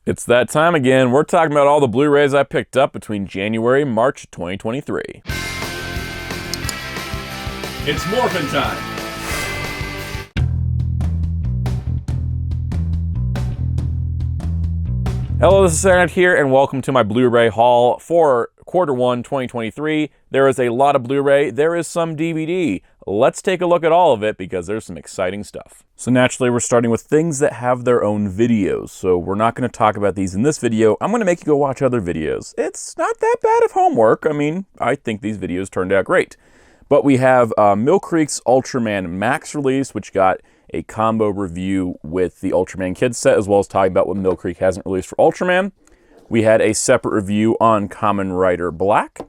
It's that time again. We're talking about all the Blu-rays I picked up between January and March 2023. It's morphin' time! Hello, this is Soundout here, and welcome to my Blu-ray haul for Q1 2023. There is a lot of Blu-ray, there is some DVD. Let's take a look at all of it because there's some exciting stuff. So naturally, we're starting with things that have their own videos. So we're not going to talk about these in this video. I'm going to make you go watch other videos. It's not that bad of homework. I mean, I think these videos turned out great. But we have Mill Creek's Ultraman Max release, which got a combo review with the Ultraman Kids set, as well as talking about what Mill Creek hasn't released for Ultraman. We had a separate review on Kamen Rider Black,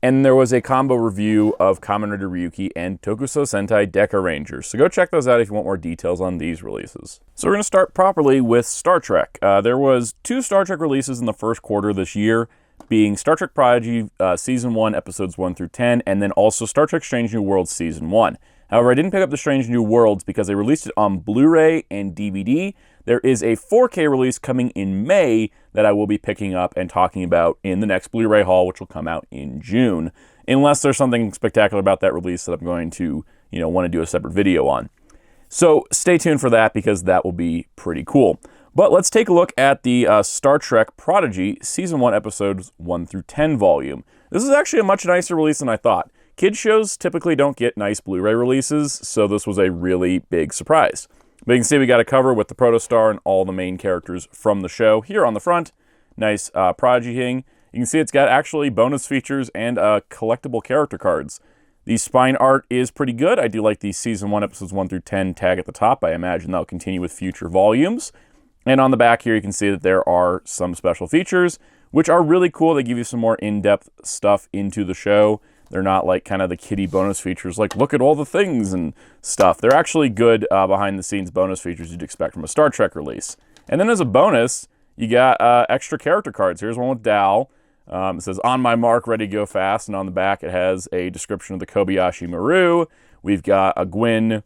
and there was a combo review of Kamen Rider Ryuki and Tokusou Sentai Deca Rangers. So go check those out if you want more details on these releases. So we're going to start properly with Star Trek. There was 2 Star Trek releases in the first quarter this year, being Star Trek Prodigy Season 1, Episodes 1 through 10, and then also Star Trek Strange New Worlds Season 1. However, I didn't pick up the Strange New Worlds because they released it on Blu-ray and DVD. There is a 4K release coming in May that I will be picking up and talking about in the next Blu-ray haul, which will come out in June, unless there's something spectacular about that release that I'm going to, want to do a separate video on. So stay tuned for that because that will be pretty cool. But let's take a look at the Star Trek Prodigy Season 1 Episodes 1 through 10 volume. This is actually a much nicer release than I thought. Kids shows typically don't get nice Blu-ray releases, so this was a really big surprise. But you can see we got a cover with the Protostar and all the main characters from the show here on the front. Nice Prodigy thing. You can see it's got actually bonus features and collectible character cards. The spine art is pretty good. I do like the Season 1 Episodes 1 through 10 tag at the top. I imagine that'll continue with future volumes. And on the back here, you can see that there are some special features, which are really cool. They give you some more in-depth stuff into the show. They're not like kind of the kiddie bonus features, like look at all the things and stuff. They're actually good behind-the-scenes bonus features you'd expect from a Star Trek release. And then as a bonus, you got extra character cards. Here's one with Dal. It says, "On my mark, ready, go fast." And on the back, it has a description of the Kobayashi Maru. We've got a Gwyn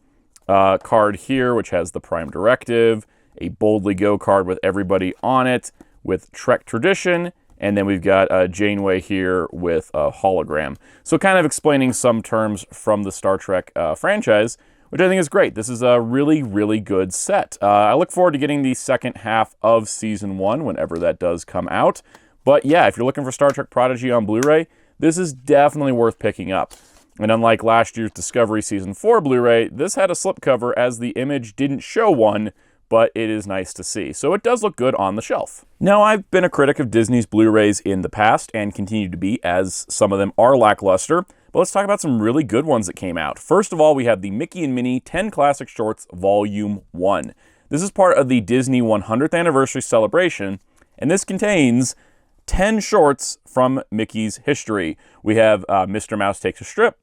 card here, which has the Prime Directive. A Boldly Go card with everybody on it, with Trek Tradition. And then we've got Janeway here with a hologram. So kind of explaining some terms from the Star Trek franchise, which I think is great. This is a really, really good set. I look forward to getting the second half of Season 1 whenever that does come out. But yeah, if you're looking for Star Trek Prodigy on Blu-ray, this is definitely worth picking up. And unlike last year's Discovery Season 4 Blu-ray, this had a slipcover as the image didn't show one, but it is nice to see. So it does look good on the shelf. Now, I've been a critic of Disney's Blu-rays in the past and continue to be, as some of them are lackluster. But let's talk about some really good ones that came out. First of all, we have the Mickey and Minnie 10 Classic Shorts Volume 1. This is part of the Disney 100th Anniversary celebration, and this contains 10 shorts from Mickey's history. We have Mr. Mouse Takes a Strip,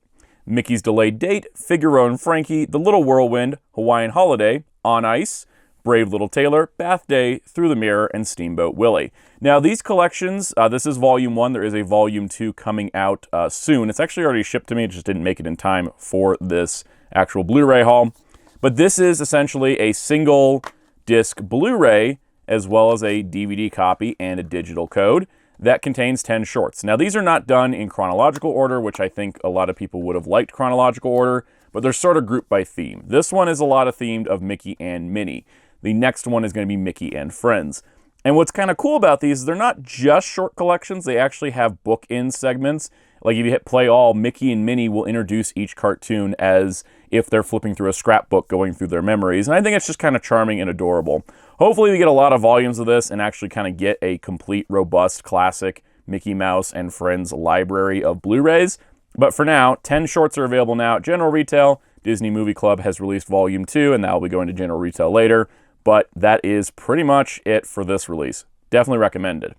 Mickey's Delayed Date, Figaro and Frankie, The Little Whirlwind, Hawaiian Holiday, On Ice, Brave Little Tailor, Bath Day, Through the Mirror, and Steamboat Willie. Now, these collections, this is Volume 1. There is a Volume 2 coming out soon. It's actually already shipped to me. It just didn't make it in time for this actual Blu-ray haul. But this is essentially a single disc Blu-ray, as well as a DVD copy and a digital code that contains 10 shorts. Now, these are not done in chronological order, which I think a lot of people would have liked chronological order, but they're sort of grouped by theme. This one is a lot of themed of Mickey and Minnie. The next one is going to be Mickey and Friends. And what's kind of cool about these is they're not just short collections. They actually have book-in segments. Like if you hit play all, Mickey and Minnie will introduce each cartoon as if they're flipping through a scrapbook going through their memories. And I think it's just kind of charming and adorable. Hopefully we get a lot of volumes of this and actually kind of get a complete, robust, classic Mickey Mouse and Friends library of Blu-rays. But for now, 10 shorts are available now at general retail. Disney Movie Club has released Volume 2, and that will be going to general retail later. But that is pretty much it for this release. Definitely recommended.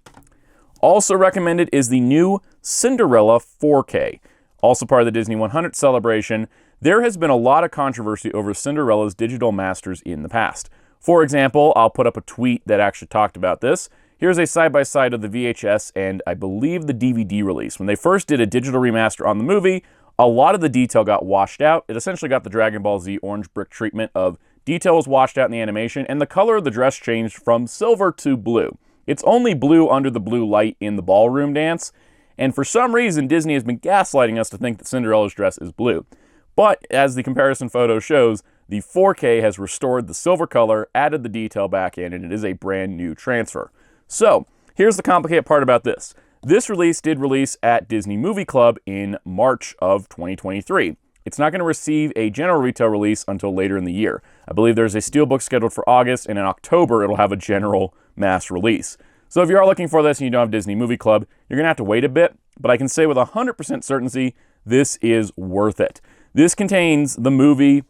Also recommended is the new Cinderella 4K. Also part of the Disney 100th celebration. There has been a lot of controversy over Cinderella's digital masters in the past. For example, I'll put up a tweet that actually talked about this. Here's a side-by-side of the VHS and I believe the DVD release. When they first did a digital remaster on the movie, a lot of the detail got washed out. It essentially got the Dragon Ball Z orange brick treatment of detail was washed out in the animation, and the color of the dress changed from silver to blue. It's only blue under the blue light in the ballroom dance, and for some reason, Disney has been gaslighting us to think that Cinderella's dress is blue. But as the comparison photo shows, the 4K has restored the silver color, added the detail back in, and it is a brand new transfer. So, here's the complicated part about this. This release did release at Disney Movie Club in March of 2023. It's not going to receive a general retail release until later in the year. I believe there's a Steelbook scheduled for August, and in October it'll have a general mass release. So if you are looking for this and you don't have Disney Movie Club, you're going to have to wait a bit, but I can say with 100% certainty, this is worth it. This contains the movie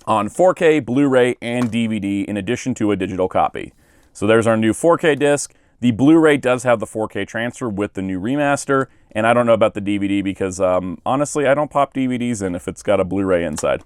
on 4K, Blu-ray, and DVD in addition to a digital copy. So there's our new 4K disc. The Blu-ray does have the 4K transfer with the new remaster, and I don't know about the DVD because, honestly, I don't pop DVDs in if it's got a Blu-ray inside.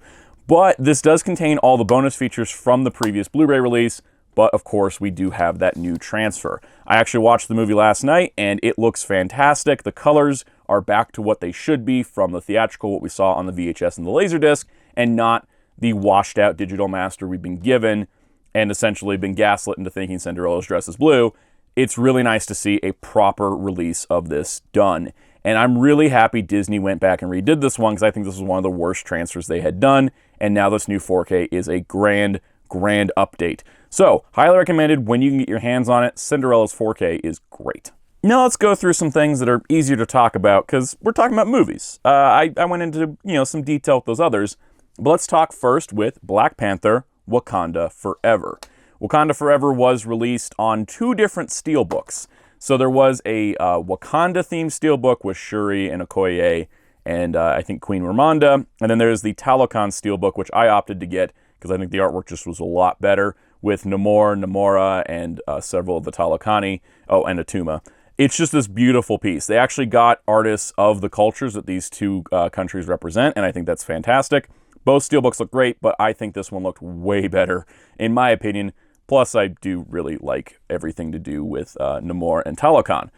But this does contain all the bonus features from the previous Blu-ray release, but of course we do have that new transfer. I actually watched the movie last night, and it looks fantastic. The colors are back to what they should be from the theatrical, what we saw on the VHS and the Laserdisc, and not the washed-out digital master we've been given and essentially been gaslit into thinking Cinderella's dress is blue. It's really nice to see a proper release of this done. And I'm really happy Disney went back and redid this one because I think this was one of the worst transfers they had done. And now this new 4K is a grand update. So, highly recommended when you can get your hands on it. Cinderella's 4K is great. Now let's go through some things that are easier to talk about because we're talking about movies. I went into some detail with those others. But let's talk first with Black Panther, Wakanda Forever. Wakanda Forever was released on 2 different steelbooks. So there was a Wakanda-themed steelbook with Shuri and Okoye and I think Queen Ramonda. And then there's the Talokan steelbook, which I opted to get because I think the artwork just was a lot better with Namor, Namora, and several of the Talokani. Oh, and Atuma. It's just this beautiful piece. They actually got artists of the cultures that these 2 countries represent, and I think that's fantastic. Both steelbooks look great, but I think this one looked way better, in my opinion. Plus, I do really like everything to do with Namor and Talokan.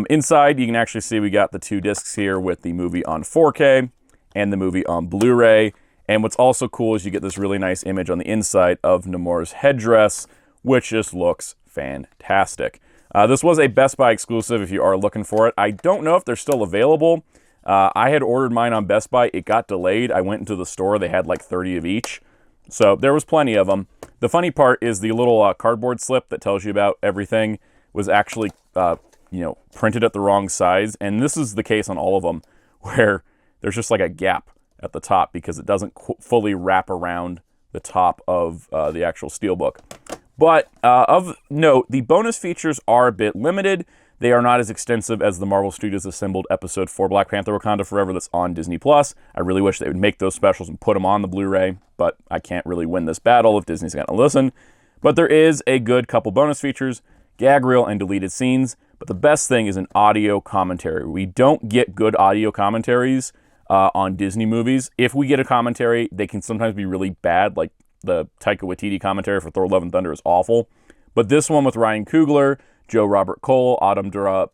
Inside, you can actually see we got the 2 discs here with the movie on 4K and the movie on Blu-ray. And what's also cool is you get this really nice image on the inside of Namor's headdress, which just looks fantastic. This was a Best Buy exclusive if you are looking for it. I don't know if they're still available. I had ordered mine on Best Buy. It got delayed. I went into the store. They had like 30 of each. So there was plenty of them. The funny part is the little cardboard slip that tells you about everything was actually, printed at the wrong size. And this is the case on all of them where there's just like a gap at the top because it doesn't fully wrap around the top of the actual steelbook. But of note, the bonus features are a bit limited. They are not as extensive as the Marvel Studios assembled Episode 4 Black Panther Wakanda Forever that's on Disney+. I really wish they would make those specials and put them on the Blu-ray, but I can't really win this battle if Disney's going to listen. But there is a good couple bonus features, gag reel and deleted scenes, but the best thing is an audio commentary. We don't get good audio commentaries on Disney movies. If we get a commentary, they can sometimes be really bad, like the Taika Waititi commentary for Thor Love and Thunder is awful. But this one with Ryan Coogler, Joe Robert Cole, Autumn Durland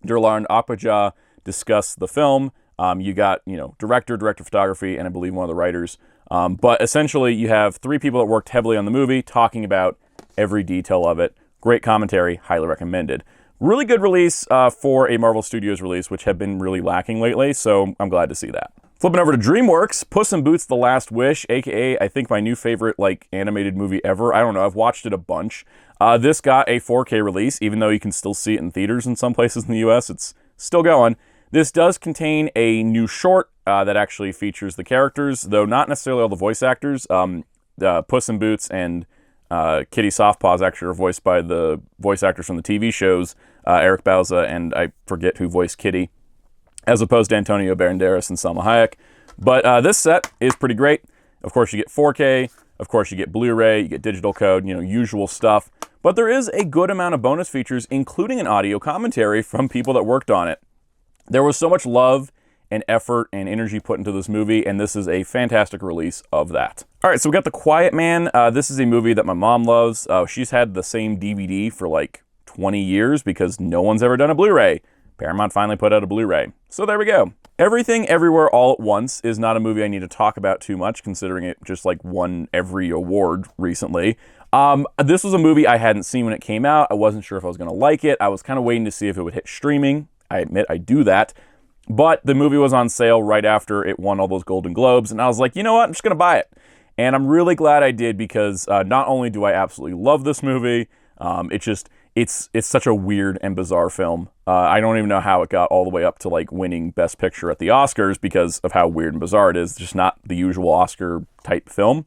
Akpaja discuss the film. You got, director of photography, and I believe one of the writers. But essentially, you have 3 people that worked heavily on the movie talking about every detail of it. Great commentary, highly recommended. Really good release for a Marvel Studios release, which have been really lacking lately, so I'm glad to see that. Flipping over to DreamWorks, Puss in Boots: The Last Wish, aka I think my new favorite animated movie ever. I don't know, I've watched it a bunch. This got a 4K release, even though you can still see it in theaters in some places in the US. It's still going. This does contain a new short that actually features the characters, though not necessarily all the voice actors. Puss in Boots and Kitty Softpaws actually are voiced by the voice actors from the TV shows, Eric Bauza and I forget who voiced Kitty, as opposed to Antonio Banderas and Salma Hayek. But this set is pretty great. Of course, you get 4K. Of course, you get Blu-ray. You get digital code, usual stuff. But there is a good amount of bonus features, including an audio commentary from people that worked on it. There was so much love and effort and energy put into this movie, and this is a fantastic release of that. All right, so we got The Quiet Man. This is a movie that my mom loves. She's had the same DVD for 20 years because no one's ever done a Blu-ray. Paramount finally put out a Blu-ray. So there we go. Everything Everywhere All at Once is not a movie I need to talk about too much, considering it just like won every award recently. This was a movie I hadn't seen when it came out. I wasn't sure if I was going to like it. I was kind of waiting to see if it would hit streaming. I admit I do that. But the movie was on sale right after it won all those Golden Globes, and I was like, you know what? I'm just going to buy it. And I'm really glad I did, because not only do I absolutely love this movie, it's such a weird and bizarre film. I don't even know how it got all the way up to like winning Best Picture at the Oscars because of how weird and bizarre it is. It's just not the usual Oscar type film.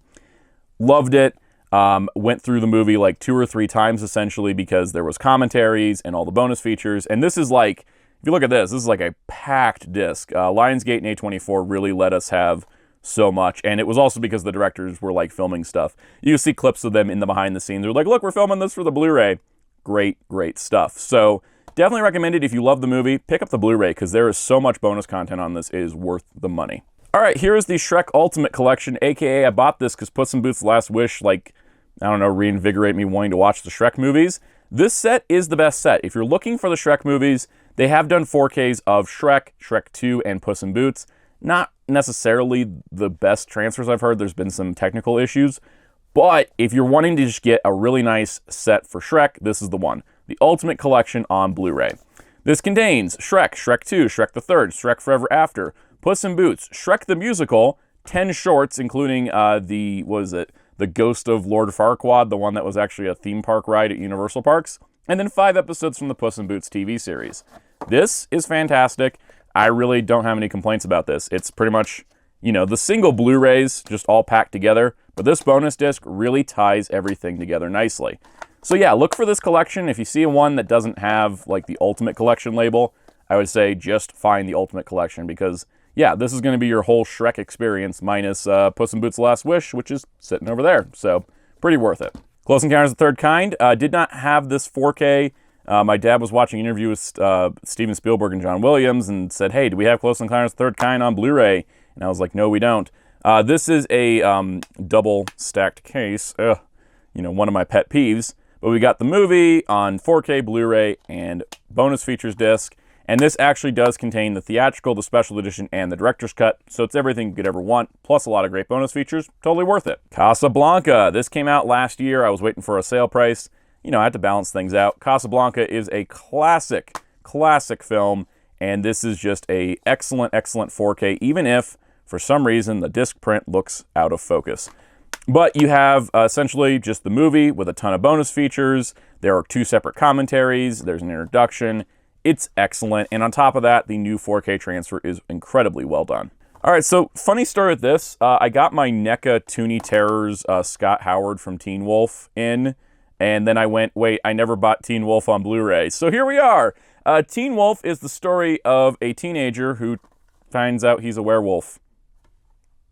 Loved it. Went through the movie like 2 or 3 times essentially, because there was commentaries and all the bonus features. And this is like, if you look at this is like a packed disc. Lionsgate and A24 really let us have so much, and it was also because the directors were like filming stuff. You see clips of them in the behind the scenes. They're like, look, we're filming this for the Blu-ray. Great stuff. So definitely recommend it if you love the movie. Pick up the Blu-ray, because there is so much bonus content on this. It is worth the money. All right, here is the Shrek Ultimate Collection, aka I bought this because Puss in Boots' Last Wish, like, I don't know, reinvigorate me wanting to watch the Shrek movies. This set is the best set. If you're looking for the Shrek movies, they have done 4Ks of Shrek, Shrek 2, and Puss in Boots. Not necessarily the best transfers I've heard. There's been some technical issues. But if you're wanting to just get a really nice set for Shrek, this is the one. The Ultimate Collection on Blu-ray. This contains Shrek, Shrek 2, Shrek the Third, Shrek Forever After, Puss in Boots, Shrek the Musical, 10 shorts, including the Ghost of Lord Farquaad, the one that was actually a theme park ride at Universal Parks, and then 5 episodes from the Puss in Boots TV series. This is fantastic. I really don't have any complaints about this. It's pretty much, you know, the single Blu-rays just all packed together, but this bonus disc really ties everything together nicely. So yeah, look for this collection. If you see one that doesn't have like the Ultimate Collection label, I would say just find the Ultimate Collection, because yeah, this is going to be your whole Shrek experience minus Puss in Boots' Last Wish, which is sitting over there. So pretty worth it. Close Encounters of the Third Kind did not have this 4K. My dad was watching an interview with Steven Spielberg and John Williams and said, hey, do we have Close Encounters of the Third Kind on Blu-ray? And I was like, no, we don't. This is a double stacked case. You know, one of my pet peeves. But we got the movie on 4K Blu-ray and bonus features disc. And this actually does contain the theatrical, the special edition, and the director's cut. So it's everything you could ever want, plus a lot of great bonus features. Totally worth it. Casablanca. This came out last year. I was waiting for a sale price. You know, I had to balance things out. Casablanca is a classic film, and this is just a excellent 4K, even if, for some reason, the disc print looks out of focus. But you have essentially just the movie with a ton of bonus features. There are 2 separate commentaries. There's an introduction. It's excellent, and on top of that, the new 4K transfer is incredibly well done. All right, so funny story with this. I got my NECA Toonie Terrors Scott Howard from Teen Wolf in, and then I went, wait, I never bought Teen Wolf on Blu-ray. So here we are. Teen Wolf is the story of a teenager who finds out he's a werewolf.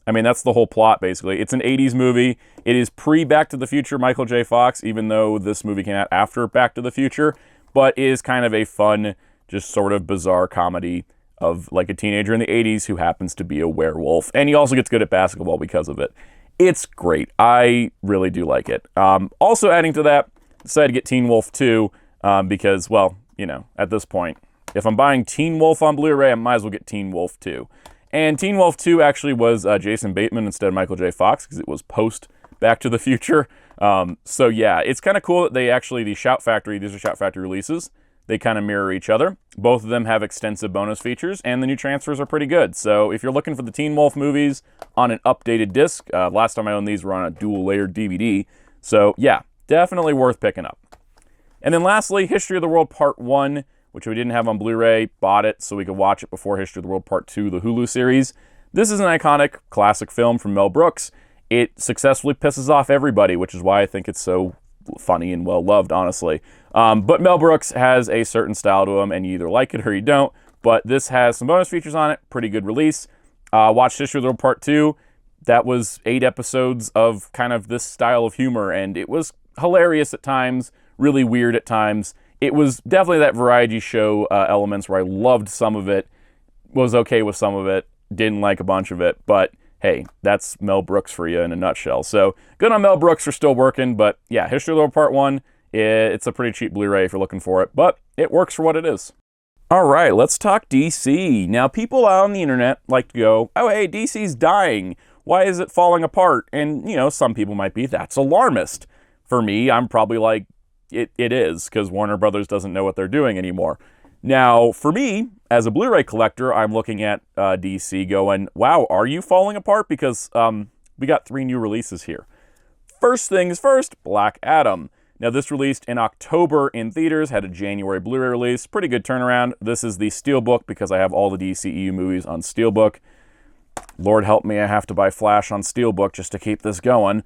I mean, that's the whole plot, basically. It's an 80s movie. It is pre-Back to the Future Michael J. Fox, even though this movie came out after Back to the Future, but is kind of a fun, just sort of bizarre comedy of like a teenager in the 80s who happens to be a werewolf. And he also gets good at basketball because of it. It's great. I really do like it. Also adding to that, decided to get Teen Wolf 2 because, well, you know, at this point, if I'm buying Teen Wolf on Blu-ray, I might as well get Teen Wolf 2. And Teen Wolf 2 actually was Jason Bateman instead of Michael J. Fox, because it was post Back to the Future. So yeah, it's kind of cool that they actually, these are Shout Factory releases. They kind of mirror each other. Both of them have extensive bonus features, and the new transfers are pretty good. So if you're looking for the Teen Wolf movies on an updated disc, last time I owned these were on a dual-layered DVD. So yeah, definitely worth picking up. And then lastly, History of the World Part 1, which we didn't have on Blu-ray, bought it so we could watch it before History of the World Part 2, the Hulu series. This is an iconic classic film from Mel Brooks. It successfully pisses off everybody, which is why I think it's so funny and well-loved, honestly. But Mel Brooks has a certain style to him, and you either like it or you don't. But this has some bonus features on it. Pretty good release. Watched History of the World Part 2. That was 8 episodes of kind of this style of humor, and it was hilarious at times, really weird at times. It was definitely that variety show elements where I loved some of it, was okay with some of it, didn't like a bunch of it, but hey, that's Mel Brooks for you in a nutshell. So good on Mel Brooks for still working, but yeah, History of the World Part 1, it's a pretty cheap Blu-ray if you're looking for it, but it works for what it is. All right, let's talk DC. Now, people out on the internet like to go, oh, hey, DC's dying. Why is it falling apart? And, some people might be, that's alarmist. For me, I'm probably like, it is, because Warner Brothers doesn't know what they're doing anymore. Now, for me, as a Blu-ray collector, I'm looking at DC going, wow, are you falling apart? Because we got 3 new releases here. First things first, Black Adam. Now, this released in October in theaters, had a January Blu-ray release. Pretty good turnaround. This is the Steelbook because I have all the DCEU movies on Steelbook. Lord help me, I have to buy Flash on Steelbook just to keep this going.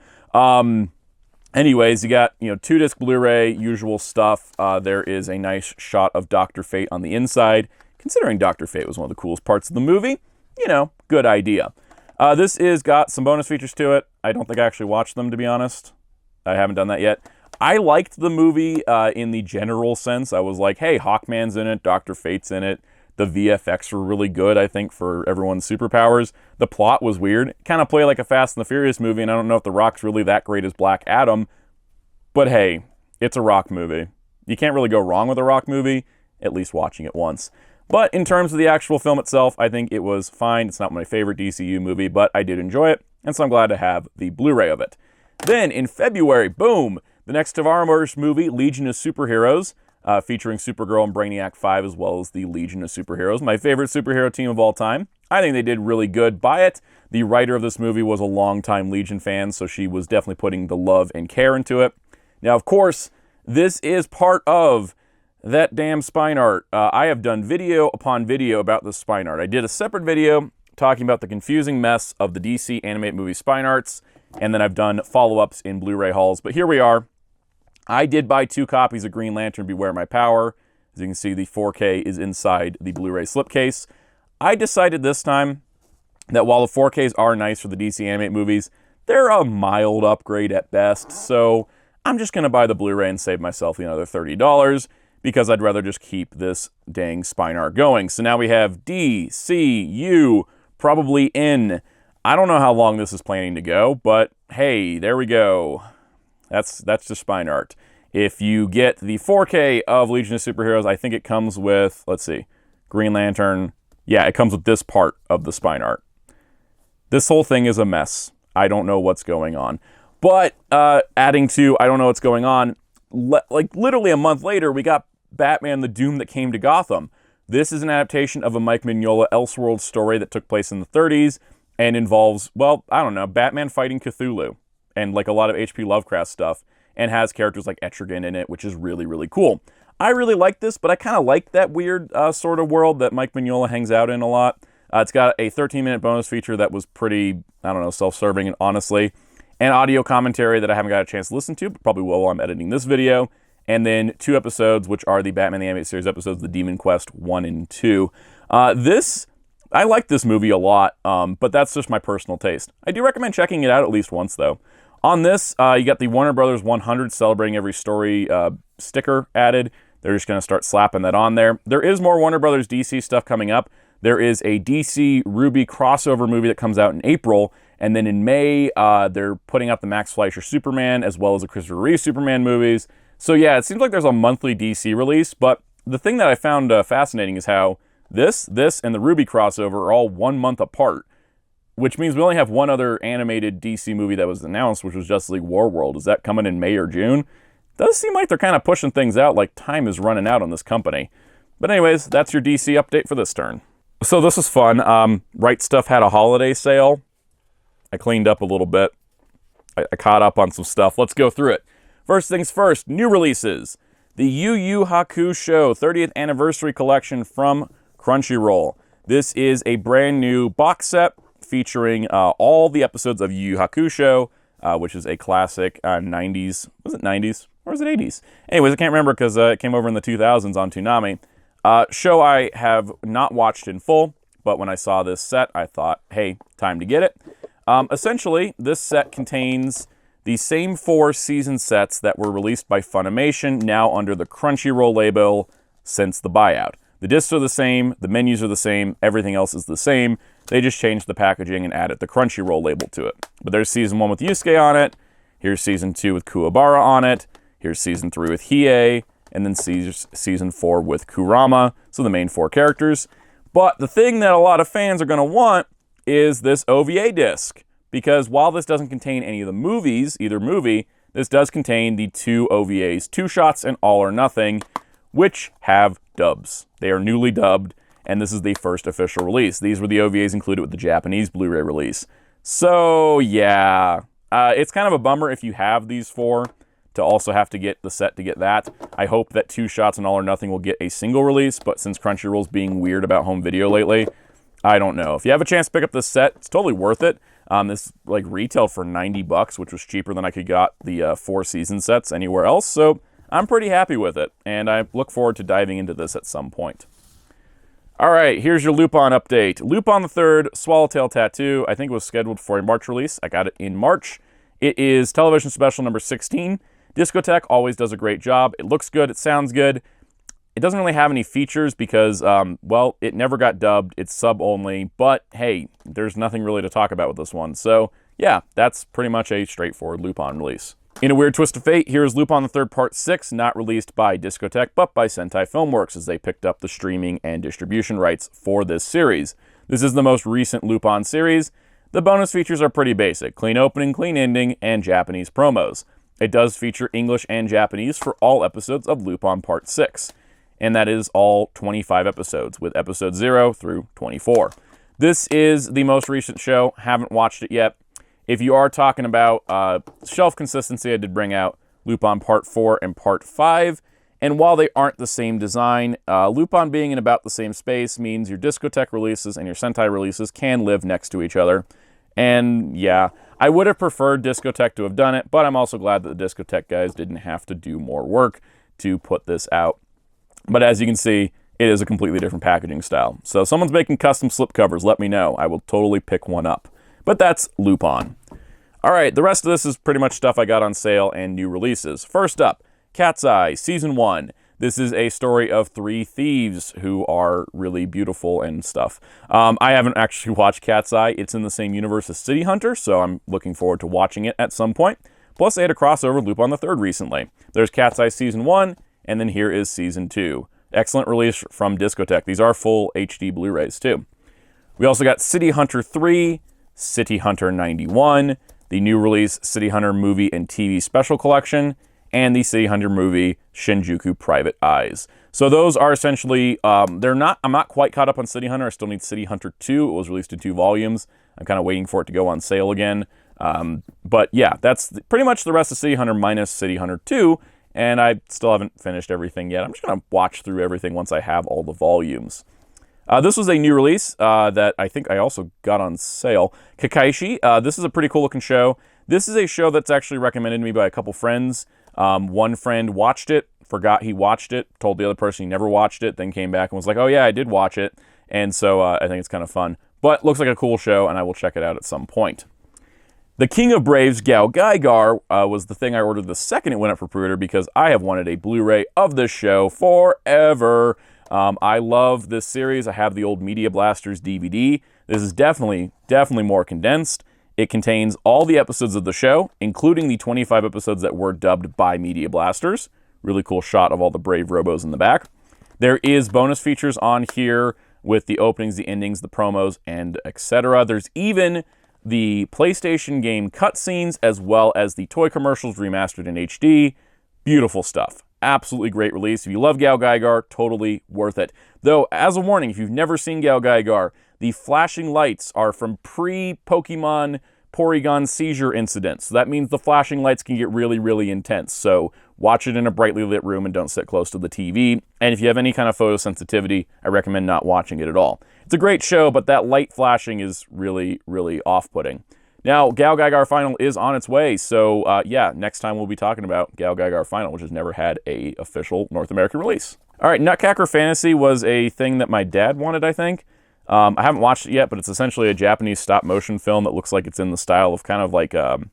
Anyways, you got, 2-disc Blu-ray, usual stuff. There is a nice shot of Dr. Fate on the inside. Considering Dr. Fate was one of the coolest parts of the movie, good idea. This is got some bonus features to it. I don't think I actually watched them, to be honest. I haven't done that yet. I liked the movie in the general sense. I was like, hey, Hawkman's in it, Dr. Fate's in it. The VFX were really good, I think, for everyone's superpowers. The plot was weird. It kind of played like a Fast and the Furious movie, and I don't know if The Rock's really that great as Black Adam. But hey, it's a Rock movie. You can't really go wrong with a Rock movie, at least watching it once. But in terms of the actual film itself, I think it was fine. It's not my favorite DCU movie, but I did enjoy it, and so I'm glad to have the Blu-ray of it. Then, in February, boom! The next Tavares movie, Legion of Superheroes, featuring Supergirl and Brainiac 5, as well as the Legion of Superheroes, my favorite superhero team of all time. I think they did really good by it. The writer of this movie was a longtime Legion fan, so she was definitely putting the love and care into it. Now, of course, this is part of that damn spine art. I have done video upon video about this spine art. I did a separate video talking about the confusing mess of the DC animated movie spine arts, and then I've done follow-ups in Blu-ray hauls. But here we are. I did buy 2 copies of Green Lantern Beware My Power. As you can see, the 4K is inside the Blu-ray slipcase. I decided this time that while the 4Ks are nice for the DC animated movies, they're a mild upgrade at best. So I'm just going to buy the Blu-ray and save myself another $30 because I'd rather just keep this dang spine art going. So now we have DCU probably in. I don't know how long this is planning to go, but hey, there we go. That's just spine art. If you get the 4K of Legion of Superheroes, I think it comes with, let's see, Green Lantern. Yeah, it comes with this part of the spine art. This whole thing is a mess. I don't know what's going on. But adding to, I don't know what's going on, like literally a month later, we got Batman the Doom That Came to Gotham. This is an adaptation of a Mike Mignola Elseworlds story that took place in the 30s and involves, well, I don't know, Batman fighting Cthulhu and like a lot of H.P. Lovecraft stuff, and has characters like Etrigan in it, which is really, really cool. I really like this, but I kind of like that weird sort of world that Mike Mignola hangs out in a lot. It's got a 13-minute bonus feature that was pretty, I don't know, self-serving, and honestly, and audio commentary that I haven't got a chance to listen to, but probably will while I'm editing this video, and then 2 episodes, which are the Batman the Animated Series episodes, the Demon Quest 1 and 2. I like this movie a lot, but that's just my personal taste. I do recommend checking it out at least once, though. On this, you got the Warner Brothers 100 Celebrating Every Story sticker added. They're just going to start slapping that on there. There is more Warner Brothers DC stuff coming up. There is a DC Ruby crossover movie that comes out in April, and then in May, they're putting out the Max Fleischer Superman, as well as the Christopher Reeve Superman movies. So yeah, it seems like there's a monthly DC release, but the thing that I found fascinating is how this, and the Ruby crossover are all 1 month apart, which means we only have one other animated DC movie that was announced, which was Justice League Warworld. Is that coming in May or June? Does seem like they're kind of pushing things out, like time is running out on this company. But anyways, that's your DC update for this turn. So this is fun. Right Stuff had a holiday sale. I cleaned up a little bit. I caught up on some stuff. Let's go through it. First things first, new releases. The Yu Yu Hakusho 30th Anniversary Collection from Crunchyroll. This is a brand new box set featuring all the episodes of Yu Yu Hakusho, which is a classic 90s. Was it 90s? Or was it 80s? Anyways, I can't remember because it came over in the 2000s on Toonami. Show I have not watched in full, but when I saw this set, I thought, hey, time to get it. Essentially, this set contains the same 4 season sets that were released by Funimation, now under the Crunchyroll label since the buyout. The discs are the same, the menus are the same, everything else is the same. They just changed the packaging and added the Crunchyroll label to it. But there's season 1 with Yusuke on it, here's season 2 with Kuwabara on it, here's season 3 with Hiei, and then season 4 with Kurama, so the main 4 characters. But the thing that a lot of fans are going to want is this OVA disc, because while this doesn't contain any of the movies, either movie, this does contain the 2 OVAs, 2 Shots and All or Nothing, which have dubs. They are newly dubbed, and this is the first official release. These were the OVAs included with the Japanese Blu-ray release. So, yeah, it's kind of a bummer if you have these 4 to also have to get the set to get that. I hope that 2 Shots and All or Nothing will get a single release, but since Crunchyroll's being weird about home video lately, I don't know. If you have a chance to pick up this set, it's totally worth it. This like retailed for $90, which was cheaper than I could got the 4 season sets anywhere else. So I'm pretty happy with it, and I look forward to diving into this at some point. All right, here's your Lupin update. Lupin the Third Swallowtail Tattoo, I think it was scheduled for a March release. I got it in March. It is television special number 16. Discotek always does a great job. It looks good. It sounds good. It doesn't really have any features because, well, it never got dubbed. It's sub only, but hey, there's nothing really to talk about with this one. So yeah, that's pretty much a straightforward Lupin release. In a weird twist of fate, here's Lupin the Third Part 6, not released by Discotek, but by Sentai Filmworks, as they picked up the streaming and distribution rights for this series. This is the most recent Lupin series. The bonus features are pretty basic: clean opening, clean ending, and Japanese promos. It does feature English and Japanese for all episodes of Lupin Part 6. And that is all 25 episodes, with episodes 0 through 24. This is the most recent show. Haven't watched it yet. If you are talking about shelf consistency, I did bring out Lupin Part 4 and Part 5. And while they aren't the same design, Lupin being in about the same space means your Discotek releases and your Sentai releases can live next to each other. And yeah, I would have preferred Discotek to have done it, but I'm also glad that the Discotek guys didn't have to do more work to put this out. But as you can see, it is a completely different packaging style. So if someone's making custom slipcovers, let me know. I will totally pick one up. But that's Lupin. All right, the rest of this is pretty much stuff I got on sale and new releases. First up, Cat's Eye, Season 1. This is a story of 3 thieves who are really beautiful and stuff. I haven't actually watched Cat's Eye. It's in the same universe as City Hunter, so I'm looking forward to watching it at some point. Plus, they had a crossover with Lupin the Third recently. There's Cat's Eye Season 1, and then here is Season 2. Excellent release from Discotek. These are full HD Blu-rays, too. We also got City Hunter 3, City Hunter 91, the new release City Hunter Movie and TV Special Collection, and the City Hunter Movie Shinjuku Private Eyes. So those are essentially, I'm not quite caught up on City Hunter. I still need City Hunter 2. It was released in 2 volumes. I'm kind of waiting for it to go on sale again. But yeah, that's pretty much the rest of City Hunter minus City Hunter 2. And I still haven't finished everything yet. I'm just going to watch through everything once I have all the volumes. This was a new release that I think I also got on sale. Kakaishi. This is a pretty cool looking show. This is a show that's actually recommended to me by a couple friends. One friend watched it, forgot he watched it, told the other person he never watched it, then came back and was like, oh yeah, I did watch it. And so I think it's kind of fun. But looks like a cool show, and I will check it out at some point. The King of Braves, GaoGaiGar, was the thing I ordered the second it went up for pre-order because I have wanted a Blu-ray of this show forever. I love this series. I have the old Media Blasters DVD. This is definitely more condensed. It contains all the episodes of the show, including the 25 episodes that were dubbed by Media Blasters. Really cool shot of all the Brave Robos in the back. There is bonus features on here with the openings, the endings, the promos, and etc. There's even the PlayStation game cutscenes, as well as the toy commercials remastered in HD. Beautiful stuff. Absolutely great release. If you love GaoGaiGar, totally worth it. Though, as a warning, if you've never seen GaoGaiGar, the flashing lights are from pre-Pokemon Porygon seizure incidents. So that means the flashing lights can get really, really intense. So watch it in a brightly lit room and don't sit close to the TV. And if you have any kind of photosensitivity, I recommend not watching it at all. It's a great show, but that light flashing is really, really off-putting. Now, GaoGaiGar Final is on its way, so yeah, next time we'll be talking about GaoGaiGar Final, which has never had a official North American release. All right, Nutcracker Fantasy was a thing that my dad wanted, I think. I haven't watched it yet, but it's essentially a Japanese stop-motion film that looks like it's in the style of kind of like the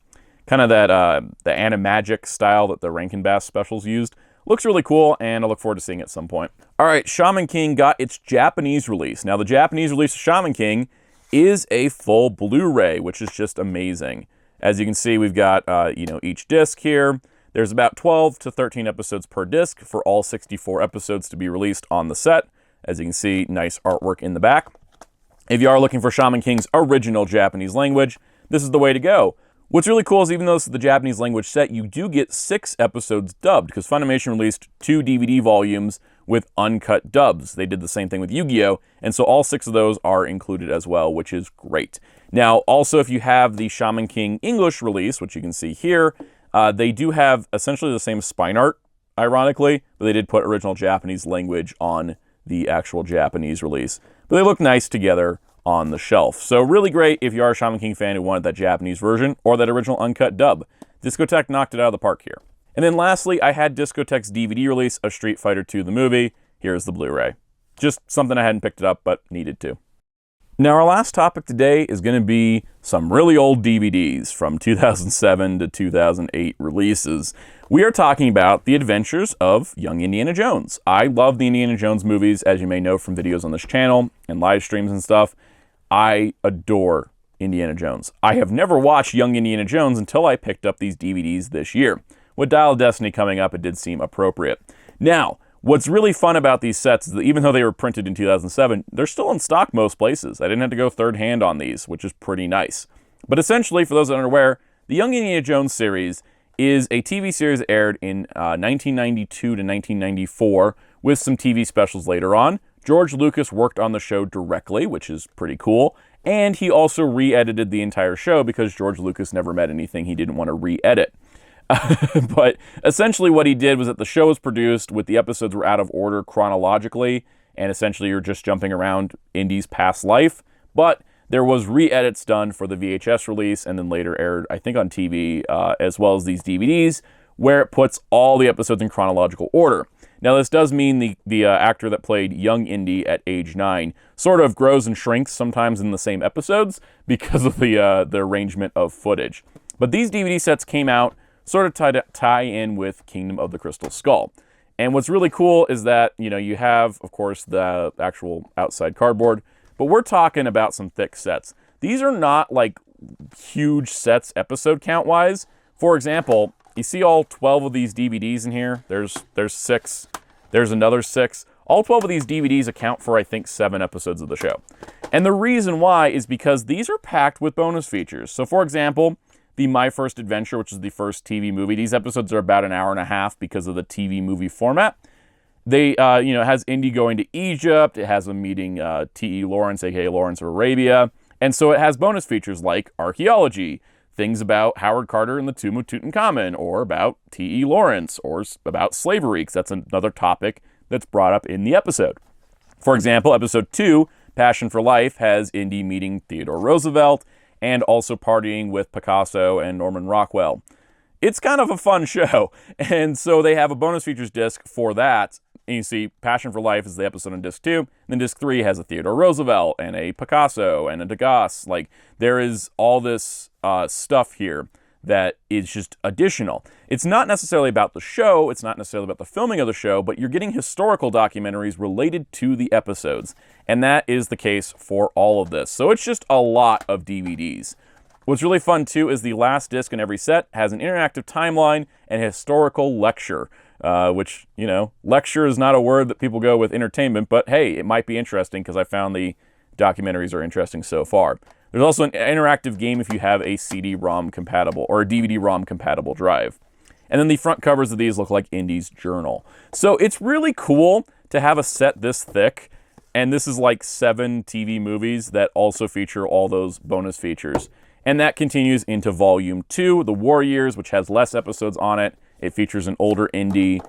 Animagic style that the Rankin Bass specials used. Looks really cool, and I look forward to seeing it at some point. All right, Shaman King got its Japanese release. Now, the Japanese release of Shaman King is a full Blu-ray, which is just amazing. As you can see, we've got each disc here. There's about 12 to 13 episodes per disc for all 64 episodes to be released on the set. As you can see, nice artwork in the back. If you are looking for Shaman King's original Japanese language, this is the way to go. What's really cool is even though this is the Japanese language set, you do get 6 episodes dubbed, because Funimation released 2 DVD volumes with uncut dubs. They did the same thing with Yu-Gi-Oh! And so all 6 of those are included as well, which is great. Now, also, if you have the Shaman King English release, which you can see here, they do have essentially the same spine art, ironically, but they did put original Japanese language on the actual Japanese release. But they look nice together on the shelf. So really great if you are a Shaman King fan who wanted that Japanese version or that original uncut dub. Discotek knocked it out of the park here. And then lastly, I had Discotek's DVD release of Street Fighter II the movie. Here's the Blu-ray. Just something I hadn't picked it up, but needed to. Now our last topic today is going to be some really old DVDs from 2007 to 2008 releases. We are talking about the adventures of young Indiana Jones. I love the Indiana Jones movies, as you may know from videos on this channel and live streams and stuff. I adore Indiana Jones. I have never watched Young Indiana Jones until I picked up these DVDs this year. With Dial of Destiny coming up, it did seem appropriate. Now, what's really fun about these sets is that even though they were printed in 2007, they're still in stock most places. I didn't have to go third hand on these, which is pretty nice. But essentially, for those that aren't aware, the Young Indiana Jones series is a TV series that aired in 1992 to 1994 with some TV specials later on. George Lucas worked on the show directly, which is pretty cool, and he also re-edited the entire show because George Lucas never met anything he didn't want to re-edit. But essentially what he did was that the show was produced with the episodes were out of order chronologically, and essentially you're just jumping around Indy's past life, but there was re-edits done for the VHS release and then later aired, I think, on TV, as well as these DVDs, where it puts all the episodes in chronological order. Now, this does mean the actor that played young Indy at age 9 sort of grows and shrinks sometimes in the same episodes because of the arrangement of footage. But these DVD sets came out sort of tie in with Kingdom of the Crystal Skull. And what's really cool is that, you know, you have, of course, the actual outside cardboard, but we're talking about some thick sets. These are not like huge sets episode count-wise. For example, you see all 12 of these DVDs in here? There's 6. There's another 6. All 12 of these DVDs account for, I think, 7 episodes of the show. And the reason why is because these are packed with bonus features. So, for example, the My First Adventure, which is the first TV movie, these episodes are about an hour and a half because of the TV movie format. They, it has Indy going to Egypt. It has him meeting T.E. Lawrence, a.k.a. Lawrence of Arabia. And so it has bonus features like archaeology, things about Howard Carter and the Tomb of Tutankhamun, or about T.E. Lawrence, or about slavery, because that's another topic that's brought up in the episode. For example, episode 2, Passion for Life, has Indy meeting Theodore Roosevelt and also partying with Picasso and Norman Rockwell. It's kind of a fun show, and so they have a bonus features disc for that. And you see Passion for Life is the episode on disc 2, and then disc 3 has a Theodore Roosevelt and a Picasso and a Degas. Like, there is all this stuff here that is just additional. It's not necessarily about the show, it's not necessarily about the filming of the show, but you're getting historical documentaries related to the episodes, and that is the case for all of this. So it's just a lot of DVDs. What's really fun, too, is the last disc in every set has an interactive timeline and a historical lecture, which, you know, lecture is not a word that people go with entertainment, but hey, it might be interesting because I found the documentaries are interesting so far. There's also an interactive game if you have a CD-ROM compatible or a DVD-ROM compatible drive. And then the front covers of these look like Indy's journal. So it's really cool to have a set this thick, and this is like 7 TV movies that also feature all those bonus features. And that continues into Volume 2, The War Years, which has less episodes on it. It features an older Indy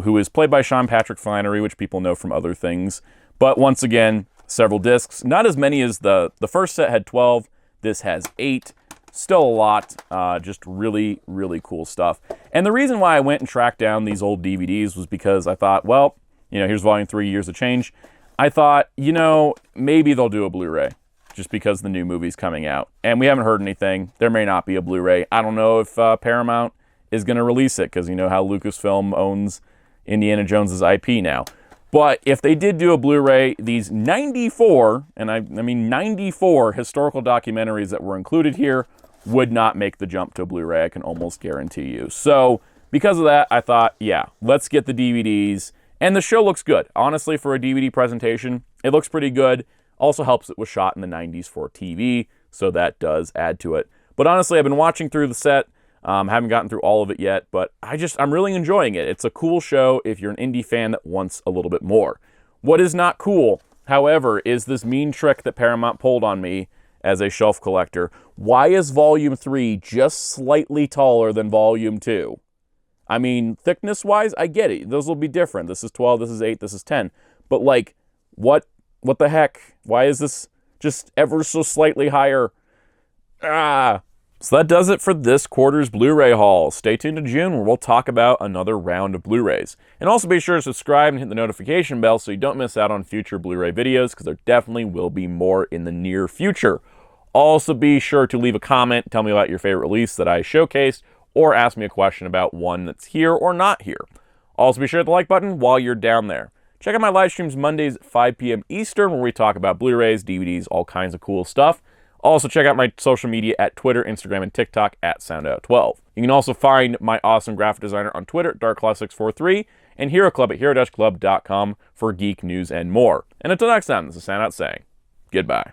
who is played by Sean Patrick Flannery, which people know from other things. But once again, several discs. Not as many as the first set had 12. This has 8. Still a lot. Just really, really cool stuff. And the reason why I went and tracked down these old DVDs was because I thought, well, you know, here's Volume 3, Years of Change. I thought, you know, maybe they'll do a Blu-ray just because the new movie's coming out. And we haven't heard anything. There may not be a Blu-ray. I don't know if Paramount is going to release it because you know how Lucasfilm owns Indiana Jones's IP now. But if they did do a Blu-ray, these 94, and I mean 94 historical documentaries that were included here would not make the jump to Blu-ray, I can almost guarantee you. So because of that, I thought, yeah, let's get the DVDs. And the show looks good. Honestly, for a DVD presentation, it looks pretty good. Also helps it was shot in the 90s for TV, so that does add to it. But honestly, I've been watching through the set. Haven't gotten through all of it yet, but I'm really enjoying it. It's a cool show if you're an indie fan that wants a little bit more. What is not cool, however, is this mean trick that Paramount pulled on me as a shelf collector. Why is Volume 3 just slightly taller than Volume 2? I mean, thickness-wise, I get it. Those will be different. This is 12, this is 8, this is 10. But, like, what the heck? Why is this just ever so slightly higher? So that does it for this quarter's Blu-ray haul. Stay tuned to June where we'll talk about another round of Blu-rays. And also be sure to subscribe and hit the notification bell so you don't miss out on future Blu-ray videos, because there definitely will be more in the near future. Also be sure to leave a comment, tell me about your favorite release that I showcased, or ask me a question about one that's here or not here. Also be sure to hit the like button while you're down there. Check out my live streams Mondays at 5 p.m. Eastern where we talk about Blu-rays, DVDs, all kinds of cool stuff. Also, check out my social media at Twitter, Instagram, and TikTok at Soundout12. You can also find my awesome graphic designer on Twitter at DarkClaw643 and Hero Club at hero-club.com for geek news and more. And until next time, this is Soundout saying goodbye.